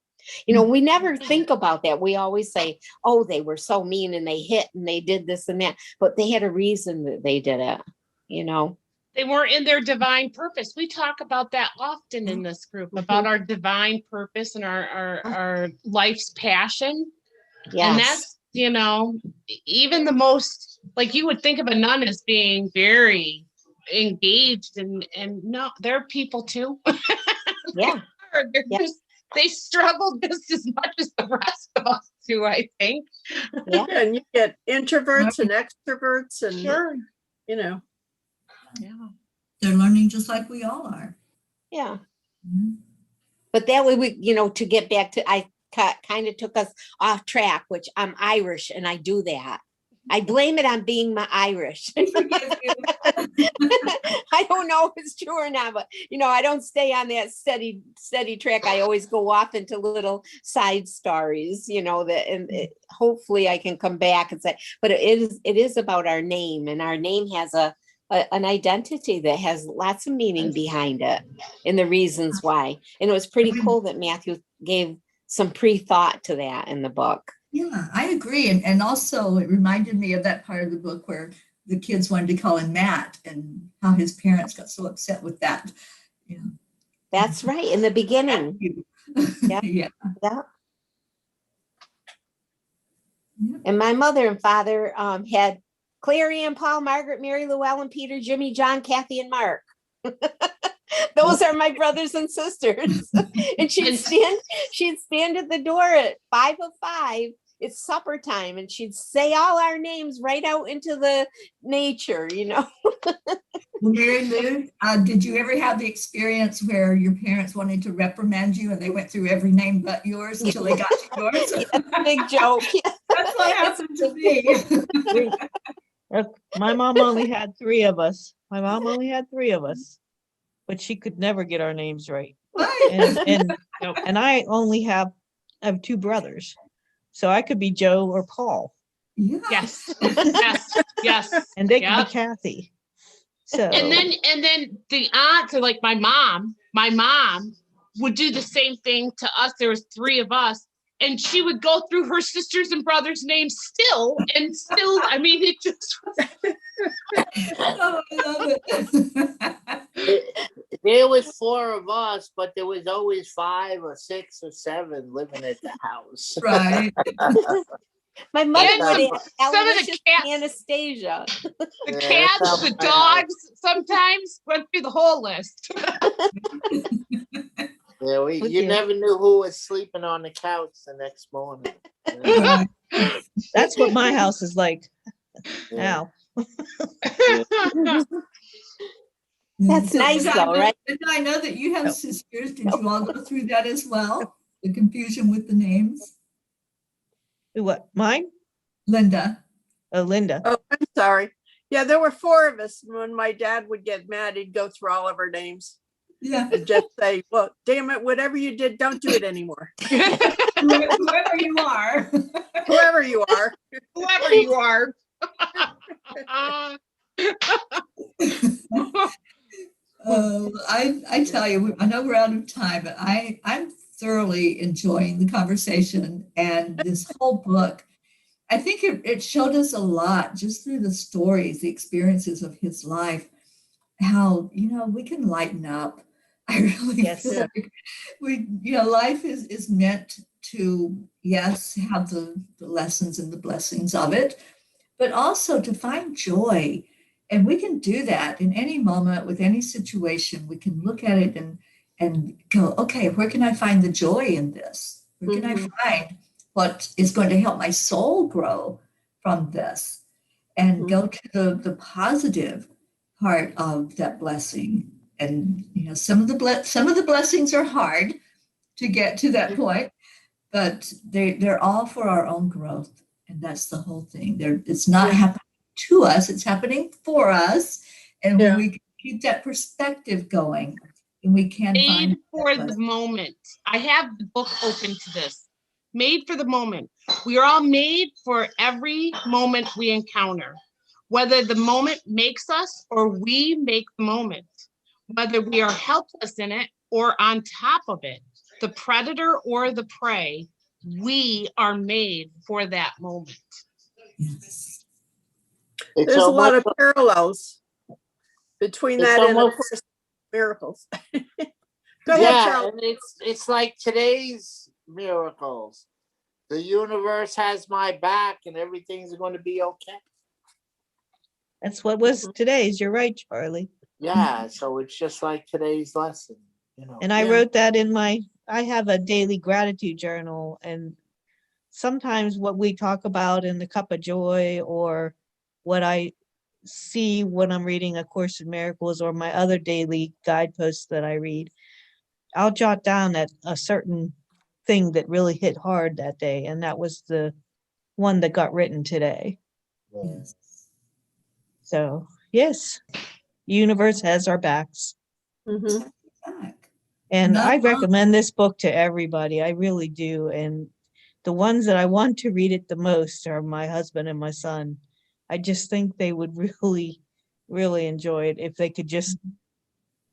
We never think about that. We always say, "Oh, they were so mean and they hit and they did this and that," but they had a reason that they did it,
They weren't in their divine purpose. We talk about that often in this group, about our divine purpose and our life's passion. And that's, even the most, like, you would think of a nun as being very engaged, and no, they're people too.
Yeah.
They struggle just as much as the rest of us do, I think.
Yeah.
And you get introverts and extroverts and,
Sure.
Yeah.
They're learning just like we all are.
Yeah.
Mhm.
But that way to get back to, I kind of took us off track, which I'm Irish and I do that. I blame it on being my Irish.
We forgive you.
I don't know if it's true or not, but I don't stay on that steady track. I always go off into little side stories, hopefully I can come back and say, but it is about our name, and our name has an identity that has lots of meaning behind it and the reasons why. And it was pretty cool that Matthew gave some pre-thought to that in the book.
Yeah, I agree. And also it reminded me of that part of the book where the kids wanted to call him Matt, and how his parents got so upset with that.
That's right. In the beginning.
Yeah.
Yeah.
Yeah.
And my mother and father had Claire Ann, Paul, Margaret, Mary, Llewellyn, Peter, Jimmy, John, Kathy, and Mark. Those are my brothers and sisters. And she'd stand at the door at 5:05. It's supper time, and she'd say all our names right out into the nature,
Well, Mary Lou, did you ever have the experience where your parents wanted to reprimand you and they went through every name but yours until they got to yours?
Big joke.
That's what happened to me.
My mom only had three of us. but she could never get our names right.
Right.
And
Nope.
and I only have 2 brothers, so I could be Joe or Paul,
Yeah.
Yes, yes, yes.
and they could
Yep.
be Kathy. So
And then the aunts are like my mom would do the same thing to us. There was 3 of us, and she would go through her sisters and brothers' names still, I mean, it just was.
Oh, I love it.
There was 4 of us, but there was always 5 or 6 or 7 living at the house.
Right.
My mother
And
would
some-
have
some of the
Aloysius
cats-
Anastasia.
The
Yeah,
cats,
that's
the
how my
dogs, sometimes went through the whole list.
Yeah,
With
you
you.
never knew who was sleeping on the couch the next morning.
Right.
that's what my house is like
Yeah.
now.
That's
So,
nice
did I
though,
know-
right?
Did I know that you have sisters? Did you all go through that as well? The confusion with the names?
What, mine?
Linda.
Oh, Linda.
Oh, I'm sorry. Yeah, there were 4 of us. When my dad would get mad, he'd go through all of our names
Yeah.
and just say, well, damn it, whatever you did, don't do it anymore.
Whoever you are.
Whoever you are.
Whoever you are.
I tell you, I know we're out of time, but I'm thoroughly enjoying the conversation and this whole book. I think it showed us a lot just through the stories, the experiences of his life, how, we can lighten up. I really
Yes.
feel like life is meant to, yes, have the lessons and the blessings of it, but also to find joy. And we can do that in any moment with any situation. We can look at it and go, okay, where can I find the joy in this? Where can I find what is going to help my soul grow from this? And go to the positive part of that blessing. And some of the blessings are hard to get to that point, but they're all for our own growth. And that's the whole thing. It's not happening to us, it's happening for us. And when we keep that perspective going, and we can
Made
find
for
that
the moment. I have the book open to this. Made for the moment. We are all made for every moment we encounter, whether the moment makes us or we make the moment, whether we are helpless in it or on top of it, the predator or the prey, we are made for that moment.
Yes.
It's
There's a lot of
almost-
parallels between
It's
that and of
almost-
course miracles. Go ahead,
yeah,
Charles.
and it's like today's miracles. The universe has my back, and everything's going to be okay.
That's what was today's. You're right, Charlie.
Yeah, so it's just like today's lesson.
And I
Yeah.
wrote that I have a daily gratitude journal, and sometimes what we talk about in the Cup of Joy, or what I see when I'm reading A Course in Miracles or my other daily guideposts that I read, I'll jot down that a certain thing that really hit hard that day, and that was the one that got written today.
Yes.
So yes, universe has our backs.
Mhm.
Back.
And
Not
I
wrong.
recommend this book to everybody. I really do. And the ones that I want to read it the most are my husband and my son. I just think they would really, really enjoy it if they could just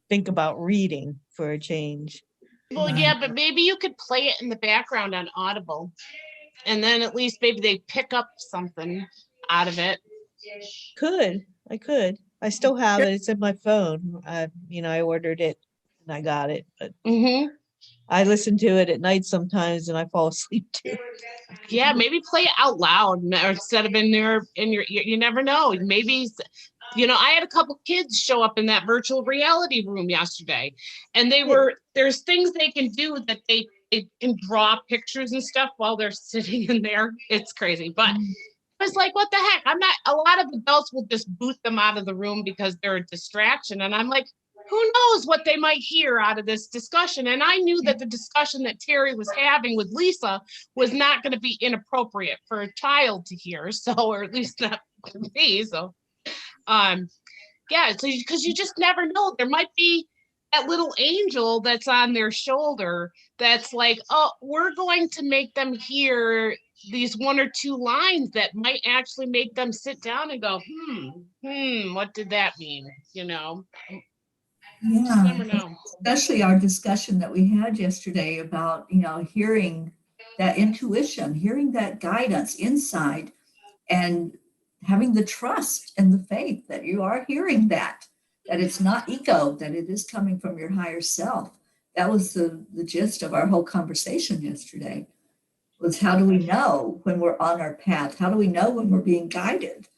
think about reading for a change.
Well, yeah, but maybe you could play it in the background on Audible. And then at least maybe they pick up something out of it.
I could. I still have it. It's in my phone. I ordered it and I got it, but
Mm-hmm.
I listen to it at night sometimes and I fall asleep too.
Yeah, maybe play it out loud or instead of in your ear. You never know. Maybe, I had a couple kids show up in that virtual reality room yesterday, and there's things they can do that they can draw pictures and stuff while they're sitting in there. It's crazy, but I was like, what the heck? A lot of adults will just boot them out of the room because they're a distraction. And I'm like, who knows what they might hear out of this discussion? And I knew that the discussion that Terry was having with Lisa was not going to be inappropriate for a child to hear. So, or at least not for me. So, yeah, so because you just never know. There might be that little angel that's on their shoulder that's like, oh, we're going to make them hear these one or two lines that might actually make them sit down and go, what did that mean? You know, you
Yeah.
never know.
Especially our discussion that we had yesterday about, hearing that intuition, hearing that guidance inside, and having the trust and the faith that you are hearing that it's not ego, that it is coming from your higher self. That was the gist of our whole conversation yesterday, was how do we know when we're on our path? How do we know when we're being guided?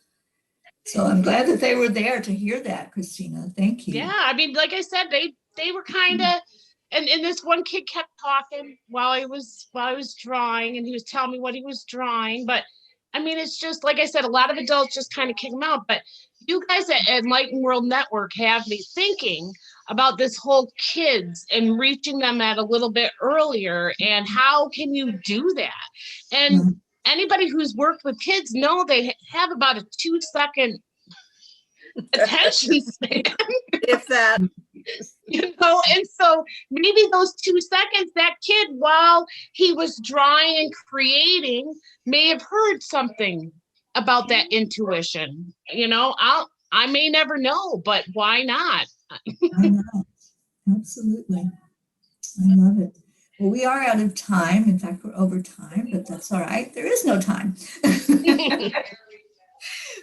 So I'm glad that they were there to hear that, Christina. Thank you.
Yeah, I mean, like I said, they were kind of, and this one kid kept talking while I was drawing, and he was telling me what he was drawing. But I mean, it's just like I said, a lot of adults just kind of kick them out. But you guys at Enlightened World Network have me thinking about this whole kids and reaching them at a little bit earlier, and how can you do that? And anybody who's worked with kids know they have about a 2-second attention span.
If that,
And so maybe those 2 seconds, that kid, while he was drawing and creating, may have heard something about that intuition. I may never know, but why not?
I know. Absolutely. I love it. Well, we are out of time. In fact, we're over time, but that's all right. There is no time.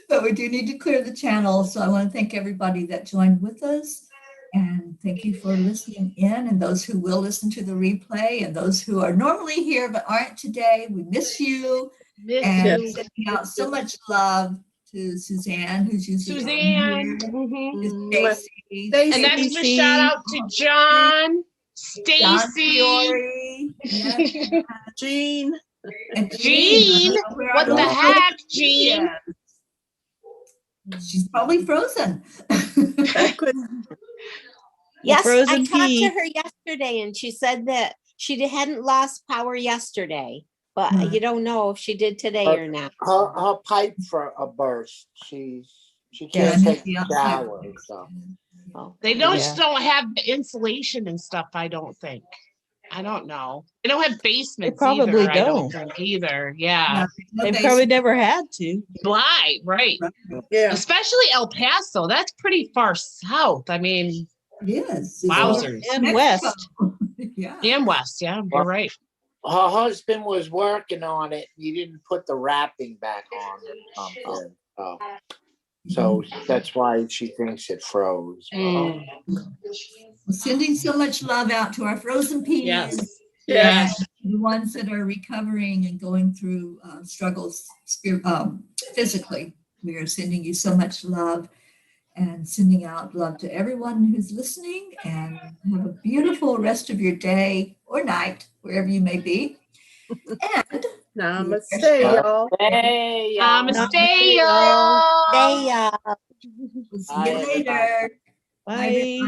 But we do need to clear the channel. So I want to thank everybody that joined with us. And thank you for listening in, and those who will listen to the replay, and those who are normally here but aren't today. We miss you. And sending out so much love to Suzanne, who's usually
Suzanne.
on here, to Stacy,
And that's a shout out to John,
John
Stacy,
Fiore, yes,
Jean,
and
Jean.
Where
What
are
the
those
heck, Jean?
Yes. She's probably frozen.
I could,
Yes, I
frozen
talked to
pea.
her yesterday and she said that she hadn't lost power yesterday, but
Hmm.
you don't know if she did today or not.
Her pipe for a burst. She
Yeah,
can't
and
take
the
a
outside-
shower. So
They
Yeah.
just don't have the insulation and stuff, I don't think. I don't know. They don't have basements
probably
either, I don't
don't.
think either. Yeah.
No
They
base-
probably never had to.
Right, right.
yeah.
Especially El Paso. That's pretty far south. I mean,
Yes.
Wowzers.
And
Mexico.
west.
Yeah.
and west. Yeah, you're right.
her husband was working on it. He didn't put the wrapping back on or something. So that's why she thinks it froze.
Mm,
Sending so much love out to our frozen peas.
yes.
Yes.
The ones that are recovering and going through struggles physically. We are sending you so much love, and sending out love to everyone who's listening, and have a beautiful rest of your day or night, wherever you may be. And
Namaste, y'all.
Hey, y'all.
Namaste, y'all.
They,
we'll see you later.
Bye.